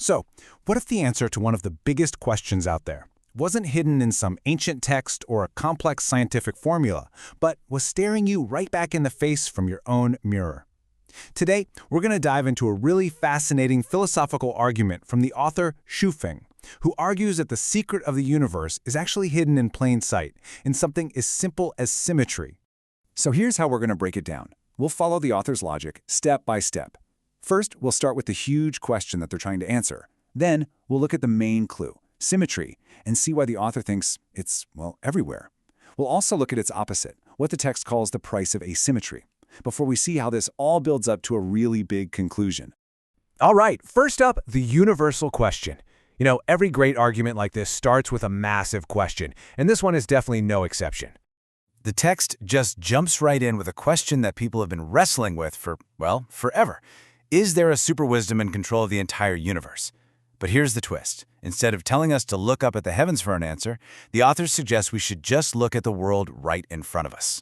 So, what if the answer to one of the biggest questions out there wasn't hidden in some ancient text or a complex scientific formula, but was staring you right back in the face from your own mirror? Today, we're going to dive into a really fascinating philosophical argument from the author Xu Feng, who argues that the secret of the universe is actually hidden in plain sight, in something as simple as symmetry. So here's how we're going to break it down. We'll follow the author's logic step by step. First, we'll start with the huge question that they're trying to answer. Then, we'll look at the main clue, symmetry, and see why the author thinks it's, well, everywhere. We'll also look at its opposite, what the text calls the price of asymmetry, before we see how this all builds up to a really big conclusion. All right, first up, the universal question. You know, every great argument like this starts with a massive question, and this one is definitely no exception. The text just jumps right in with a question that people have been wrestling with for, well, forever. Is there a super wisdom in control of the entire universe? But here's the twist. Instead of telling us to look up at the heavens for an answer, the authors suggest we should just look at the world right in front of us.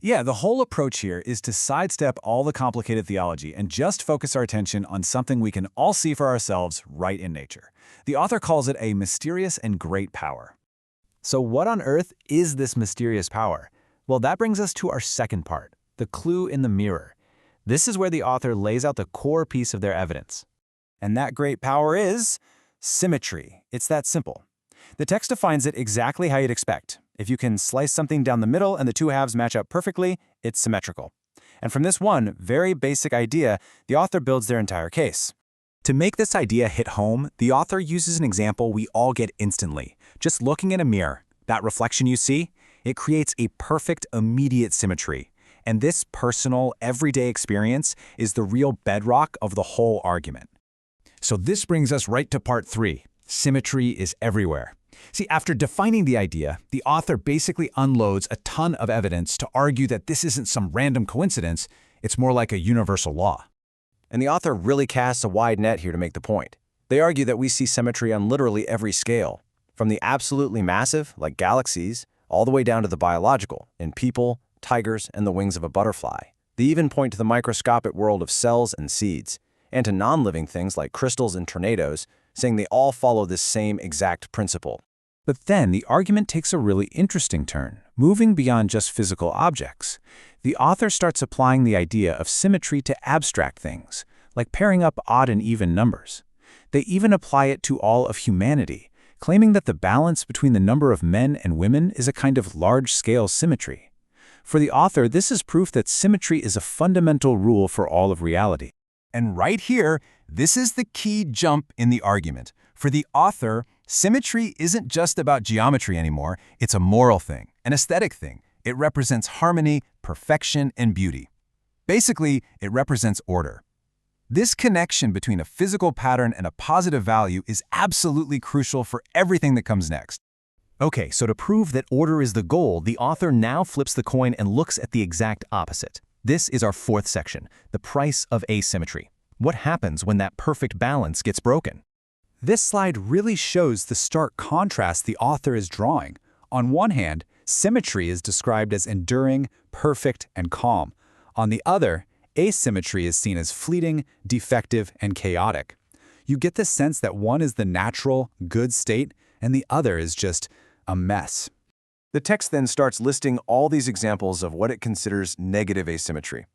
Yeah, the whole approach here is to sidestep all the complicated theology and just focus our attention on something we can all see for ourselves right in nature. The author calls it a mysterious and great power. So what on earth is this mysterious power? Well, that brings us to our second part, the clue in the mirror. This is where the author lays out the core piece of their evidence. And that great power is symmetry. It's that simple. The text defines it exactly how you'd expect. If you can slice something down the middle and the two halves match up perfectly, it's symmetrical. And from this one very basic idea, the author builds their entire case. To make this idea hit home, the author uses an example we all get instantly. Just looking in a mirror, that reflection you see, it creates a perfect, immediate symmetry. And this personal, everyday experience is the real bedrock of the whole argument. So this brings us right to part 3. Symmetry is everywhere. See, after defining the idea, the author basically unloads a ton of evidence to argue that this isn't some random coincidence, it's more like a universal law. And the author really casts a wide net here to make the point. They argue that we see symmetry on literally every scale, from the absolutely massive, like galaxies, all the way down to the biological, in people, tigers, and the wings of a butterfly. They even point to the microscopic world of cells and seeds, and to non-living things like crystals and tornadoes, saying they all follow this same exact principle. But then the argument takes a really interesting turn, moving beyond just physical objects. The author starts applying the idea of symmetry to abstract things, like pairing up odd and even numbers. They even apply it to all of humanity, claiming that the balance between the number of men and women is a kind of large-scale symmetry. For the author, this is proof that symmetry is a fundamental rule for all of reality. And right here, this is the key jump in the argument. For the author, symmetry isn't just about geometry anymore, it's a moral thing, an aesthetic thing. It represents harmony, perfection, and beauty. Basically, it represents order. This connection between a physical pattern and a positive value is absolutely crucial for everything that comes next. Okay, so to prove that order is the goal, the author now flips the coin and looks at the exact opposite. This is our fourth section, the price of asymmetry. What happens when that perfect balance gets broken? This slide really shows the stark contrast the author is drawing. On one hand, symmetry is described as enduring, perfect, and calm. On the other, asymmetry is seen as fleeting, defective, and chaotic. You get the sense that one is the natural, good state, and the other is just a mess. The text then starts listing all these examples of what it considers negative asymmetry.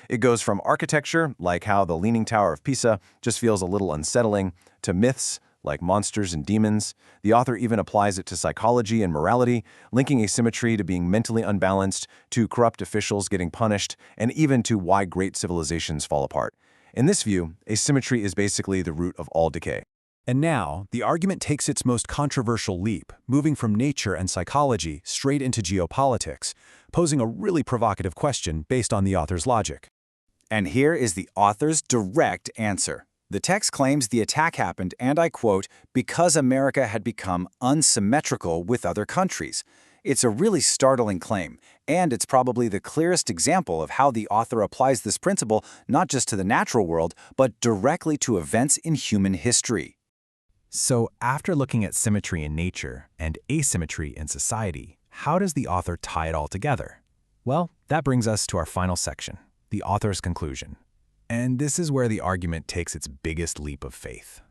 It goes from architecture, like how the Leaning Tower of Pisa just feels a little unsettling, to myths, like monsters and demons. The author even applies it to psychology and morality, linking asymmetry to being mentally unbalanced, to corrupt officials getting punished, and even to why great civilizations fall apart. In this view, asymmetry is basically the root of all decay. And now, the argument takes its most controversial leap, moving from nature and psychology straight into geopolitics, posing a really provocative question based on the author's logic. And here is the author's direct answer. The text claims the attack happened, and I quote, because America had become unsymmetrical with other countries. It's a really startling claim, and it's probably the clearest example of how the author applies this principle not just to the natural world, but directly to events in human history. So after looking at symmetry in nature and asymmetry in society, how does the author tie it all together? Well, that brings us to our final section, the author's conclusion. And this is where the argument takes its biggest leap of faith.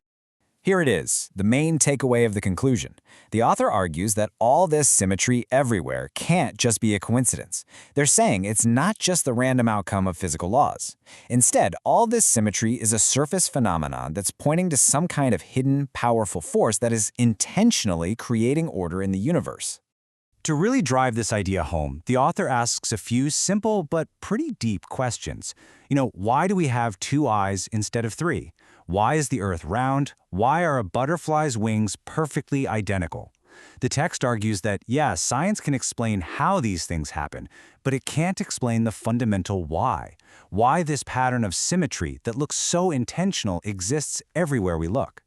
Here it is, the main takeaway of the conclusion. The author argues that all this symmetry everywhere can't just be a coincidence. They're saying it's not just the random outcome of physical laws. Instead, all this symmetry is a surface phenomenon that's pointing to some kind of hidden, powerful force that is intentionally creating order in the universe. To really drive this idea home, the author asks a few simple but pretty deep questions. Why do we have 2 eyes instead of 3? Why is the Earth round? Why are a butterfly's wings perfectly identical? The text argues that, yeah, science can explain how these things happen, but it can't explain the fundamental why. Why this pattern of symmetry that looks so intentional exists everywhere we look.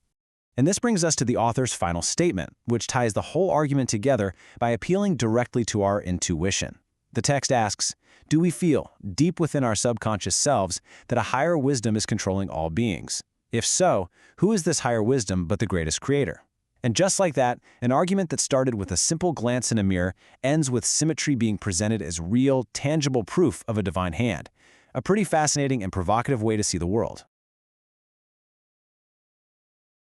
And this brings us to the author's final statement, which ties the whole argument together by appealing directly to our intuition. The text asks, do we feel, deep within our subconscious selves, that a higher wisdom is controlling all beings? If so, who is this higher wisdom but the greatest creator? And just like that, an argument that started with a simple glance in a mirror ends with symmetry being presented as real, tangible proof of a divine hand. A pretty fascinating and provocative way to see the world.